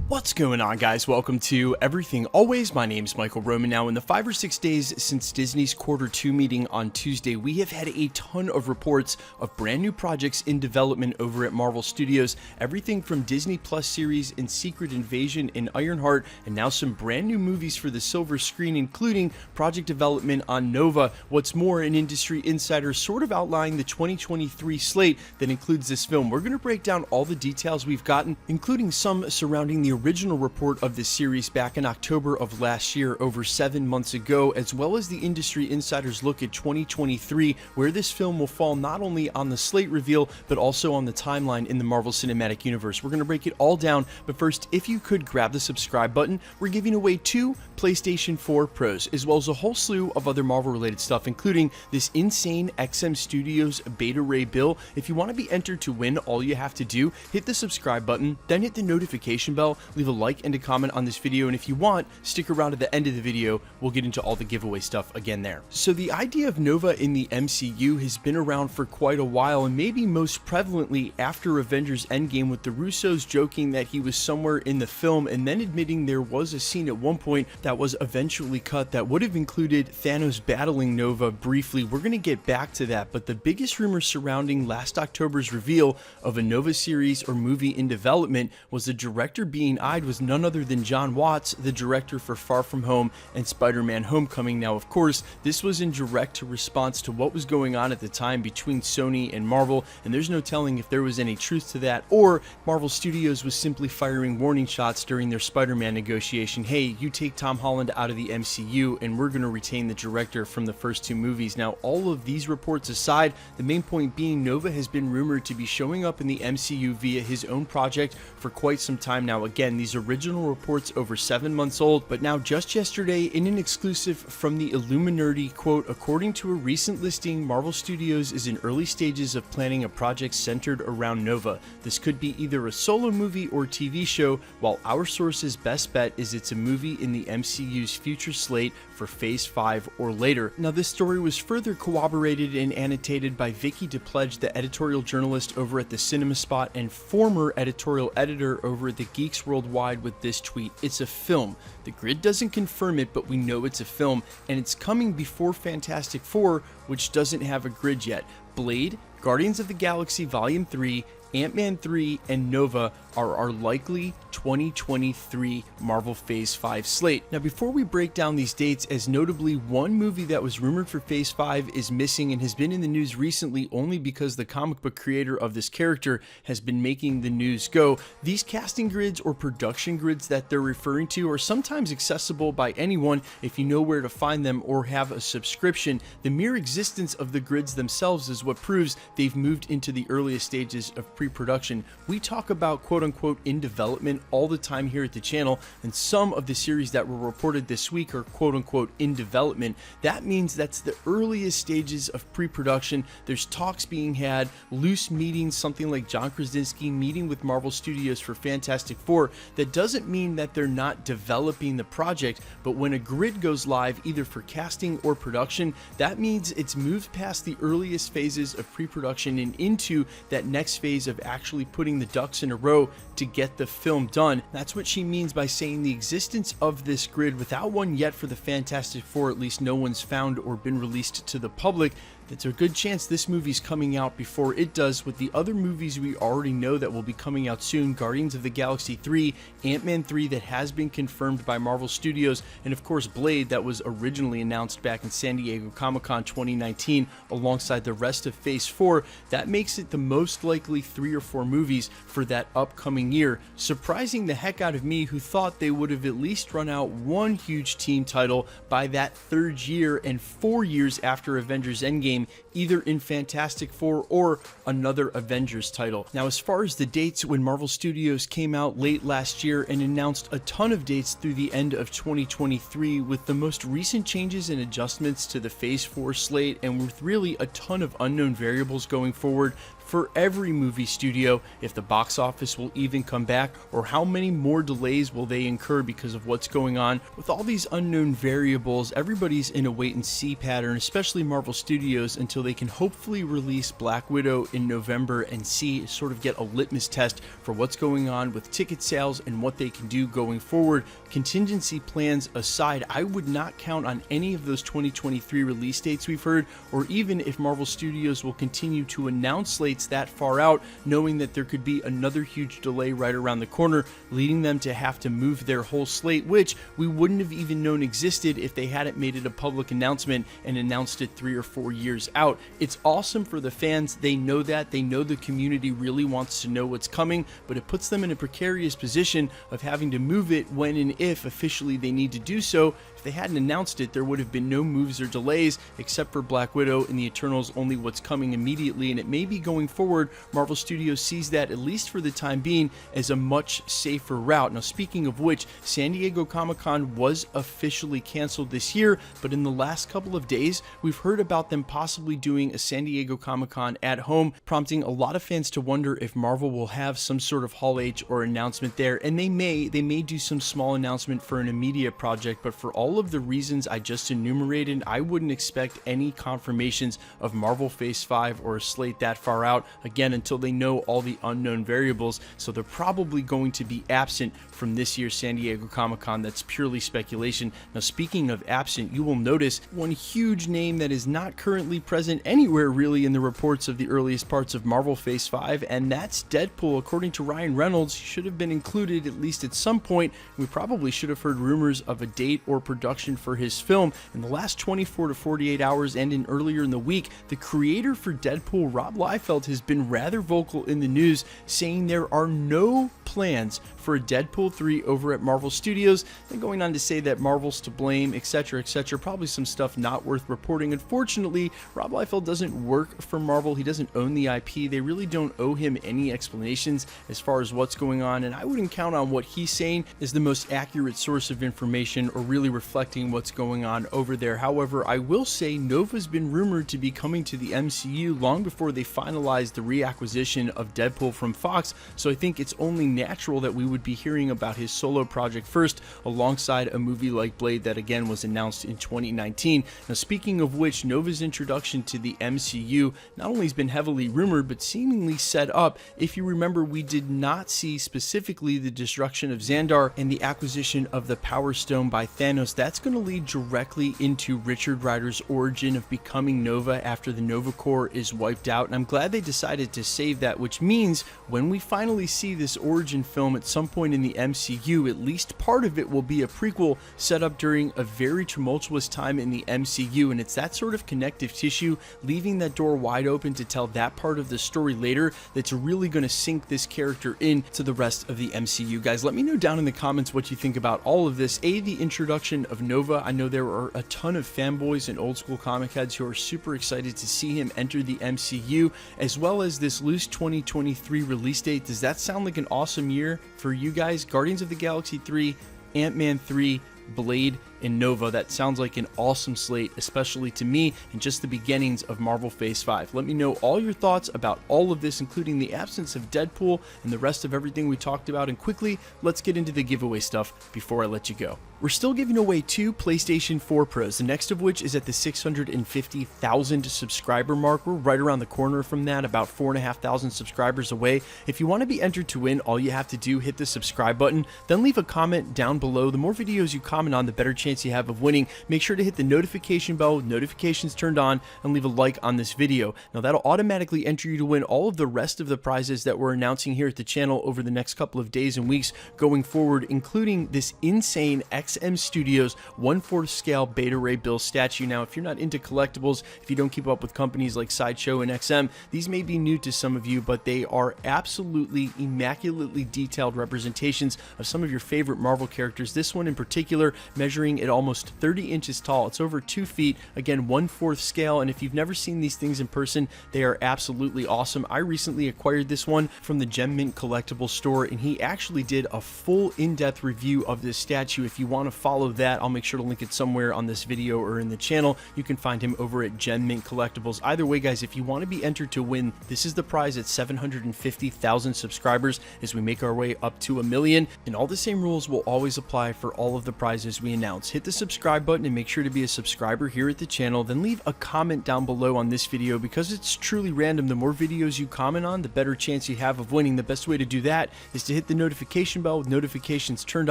What's going on, guys? Welcome to Everything Always. My name's Michael Roman. Now, in the 5 or 6 days since Disney's Q2 meeting on Tuesday, we have had a ton of reports of brand new projects in development over at Marvel Studios. Everything from Disney Plus series in Secret Invasion and Ironheart, and now some brand new movies for the silver screen, including project development on Nova. What's more, an industry insider sort of outlined the 2023 slate that includes this film. We're going to break down all the details we've gotten, including some surrounding the original report of this series back in October of last year, over 7 months ago, as well as the industry insider's look at 2023, where this film will fall not only on the slate reveal, but also on the timeline in the Marvel Cinematic Universe. We're going to break it all down, but first, if you could grab the subscribe button, we're giving away 2 PlayStation 4 Pros, as well as a whole slew of other Marvel-related stuff, including this insane XM Studios Beta Ray bill. If you want to be entered to win, all you have to do, hit the subscribe button, then hit the notification bell, leave a like and a comment on this video, and if you want, stick around to the end of the video. We'll get into all the giveaway stuff again there. So the idea of Nova in the MCU has been around for quite a while, and maybe most prevalently after Avengers Endgame, with the Russos joking that he was somewhere in the film and then admitting there was a scene at one point that was eventually cut that would have included Thanos battling Nova briefly. We're going to get back to that, but the biggest rumor surrounding last October's reveal of a Nova series or movie in development was the director being eyed was none other than John Watts, the director for Far From Home and Spider-Man Homecoming. Now, of course, this was in direct response to what was going on at the time between Sony and Marvel, and there's no telling if there was any truth to that, or Marvel Studios was simply firing warning shots during their Spider-Man negotiation. Hey, you take Tom Holland out of the MCU, and we're going to retain the director from the first 2 movies. Now, all of these reports aside, the main point being Nova has been rumored to be showing up in the MCU via his own project for quite some time now. Again, these original reports over 7 months old, but now just yesterday in an exclusive from the Illuminati, quote, according to a recent listing, Marvel Studios is in early stages of planning a project centered around Nova. This could be either a solo movie or TV show, while our source's best bet is it's a movie in the MCU's future slate for Phase 5 or later. Now, this story was further corroborated and annotated by Vicky DePledge, the editorial journalist over at the Cinema Spot and former editorial editor over at the Geeks Worldwide, with this tweet: "It's a film. The grid doesn't confirm it, but we know it's a film, and it's coming before Fantastic Four, which doesn't have a grid yet. Blade, Guardians of the Galaxy Volume 3, Antman 3, and Nova are our likely 2023 Marvel Phase 5 slate." Now, before we break down these dates, as notably one movie that was rumored for Phase 5 is missing and has been in the news recently only because the comic book creator of this character has been making the news go. These casting grids or production grids that they're referring to are sometimes accessible by anyone if you know where to find them or have a subscription. The mere existence of the grids themselves is what proves they've moved into the earliest stages of pre-production. We talk about quote-unquote in development all the time here at the channel, and some of the series that were reported this week are quote-unquote in development. That means that's the earliest stages of pre-production. There's talks being had, loose meetings, something like John Krasinski meeting with Marvel Studios for Fantastic Four. That doesn't mean that they're not developing the project, but when a grid goes live either for casting or production, that means it's moved past the earliest phases of pre-production and into that next phase of actually putting the ducks in a row to get the film done. That's what she means by saying the existence of this grid, without one yet for the Fantastic Four, at least no one's found or been released to the public. It's a good chance this movie's coming out before it does, with the other movies we already know that will be coming out soon: Guardians of the Galaxy 3, Ant-Man 3 that has been confirmed by Marvel Studios, and of course Blade that was originally announced back in San Diego Comic-Con 2019 alongside the rest of Phase 4. That makes it the most likely 3 or 4 movies for that upcoming year, surprising the heck out of me, who thought they would have at least run out one huge team title by that 3rd year and 4 years after Avengers Endgame, either in Fantastic Four or another Avengers title. Now, as far as the dates, when Marvel Studios came out late last year and announced a ton of dates through the end of 2023, with the most recent changes and adjustments to the Phase 4 slate, and with really a ton of unknown variables going forward, for every movie studio, if the box office will even come back, or how many more delays will they incur because of what's going on. With all these unknown variables, everybody's in a wait and see pattern, especially Marvel Studios, until they can hopefully release Black Widow in November and see, sort of get a litmus test for what's going on with ticket sales and what they can do going forward. Contingency plans aside, I would not count on any of those 2023 release dates we've heard, or even if Marvel Studios will continue to announce slates that far out, knowing that there could be another huge delay right around the corner, leading them to have to move their whole slate, which we wouldn't have even known existed if they hadn't made it a public announcement and announced it 3 or 4 years out. It's awesome for the fans. They know that. They know the community really wants to know what's coming, but it puts them in a precarious position of having to move it when and if officially they need to do so. If they hadn't announced it, there would have been no moves or delays except for Black Widow and the Eternals, only what's coming immediately, and it may be going forward. Marvel Studios sees that, at least for the time being, as a much safer route. Now, speaking of which, San Diego Comic-Con was officially canceled this year, but in the last couple of days, we've heard about them possibly doing a San Diego Comic-Con at home, prompting a lot of fans to wonder if Marvel will have some sort of Hall H or announcement there, and they may do some small announcement for an immediate project, but for all of the reasons I just enumerated, I wouldn't expect any confirmations of Marvel Phase 5 or a slate that far out, again, until they know all the unknown variables, so they're probably going to be absent from this year's San Diego Comic-Con. That's purely speculation. Now, speaking of absent, you will notice one huge name that is not currently present anywhere really in the reports of the earliest parts of Marvel Phase 5, and that's Deadpool. According to Ryan Reynolds, he should have been included at least at some point. We probably should have heard rumors of a date or production for his film. In the last 24 to 48 hours and earlier in the week, the creator for Deadpool, Rob Liefeld, has been rather vocal in the news, saying there are no plans for a Deadpool 3 over at Marvel Studios, and going on to say that Marvel's to blame, etc., etc. Probably some stuff not worth reporting. Unfortunately, Rob Liefeld doesn't work for Marvel. He doesn't own the IP. They really don't owe him any explanations as far as what's going on, and I wouldn't count on what he's saying as the most accurate source of information or really reflecting what's going on over there. However, I will say Nova's been rumored to be coming to the MCU long before they finalized the reacquisition of Deadpool from Fox, so I think it's only natural that we would be hearing about his solo project first, alongside a movie like Blade that again was announced in 2019. Now, speaking of which, Nova's introduction to the MCU not only has been heavily rumored, but seemingly set up. If you remember, we did not see specifically the destruction of Xandar and the acquisition of the Power Stone by Thanos. That's going to lead directly into Richard Rider's origin of becoming Nova after the Nova Corps is wiped out, and I'm glad they decided to save that, which means when we finally see this origin film at some point in the MCU, at least part of it will be a prequel set up during a very tumultuous time in the MCU, and it's that sort of connective tissue, leaving that door wide open to tell that part of the story later, that's really going to sink this character into the rest of the MCU. Guys, let me know down in the comments what you think about all of this. The introduction of Nova. I know there are a ton of fanboys and old school comic heads who are super excited to see him enter the MCU, as well as this loose 2023 release date. Does that sound like an awesome year for you guys? Guardians of the Galaxy 3, Ant-Man 3, Blade, and Nova. That sounds like an awesome slate, especially to me, and just the beginnings of Marvel Phase 5. Let me know all your thoughts about all of this, including the absence of Deadpool and the rest of everything we talked about. And quickly, let's get into the giveaway stuff before I let you go. We're still giving away 2 PlayStation 4 Pros, the next of which is at the 650,000 subscriber mark. We're right around the corner from that, about 4,500 subscribers away. If you want to be entered to win, all you have to do, hit the subscribe button, then leave a comment down below. The more videos you comment on, the better chance you have of winning. Make sure to hit the notification bell with notifications turned on, and leave a like on this video. Now, that'll automatically enter you to win all of the rest of the prizes that we're announcing here at the channel over the next couple of days and weeks going forward, including this insane XM Studios 1/4 scale Beta Ray Bill statue. Now, if you're not into collectibles, if you don't keep up with companies like Sideshow and XM, these may be new to some of you, but they are absolutely immaculately detailed representations of some of your favorite Marvel characters. This one in particular measuring standing at almost 30 inches tall. It's over 2 feet, again 1/4 scale, and if you've never seen these things in person, they are absolutely awesome. I recently acquired this one from the Gem Mint collectible store, and he actually did a full in-depth review of this statue. If you want to follow that, I'll make sure to link it somewhere on this video or in the channel. You can find him over at Gem Mint Collectibles. Either way, guys, if you want to be entered to win, this is the prize at 750,000 subscribers as we make our way up to 1 million, and all the same rules will always apply for all of the prizes we announce. Hit the subscribe button and make sure to be a subscriber here at the channel, then leave a comment down below on this video. Because it's truly random, the more videos you comment on, the better chance you have of winning. The best way to do that is to hit the notification bell with notifications turned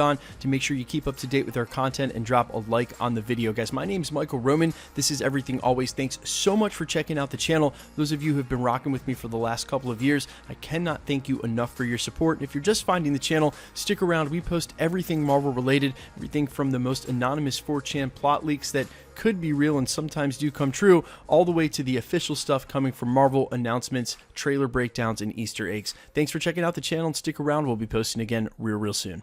on to make sure you keep up to date with our content and drop a like on the video. Guys, my name is Michael Roman. This is Everything Always. Thanks so much for checking out the channel. Those of you who have been rocking with me for the last couple of years, I cannot thank you enough for your support. If you're just finding the channel, stick around. We post everything Marvel related, everything from the most anonymous 4chan plot leaks that could be real and sometimes do come true, all the way to the official stuff coming from Marvel, announcements, trailer breakdowns, and Easter eggs. Thanks for checking out the channel, and stick around. We'll be posting again real soon.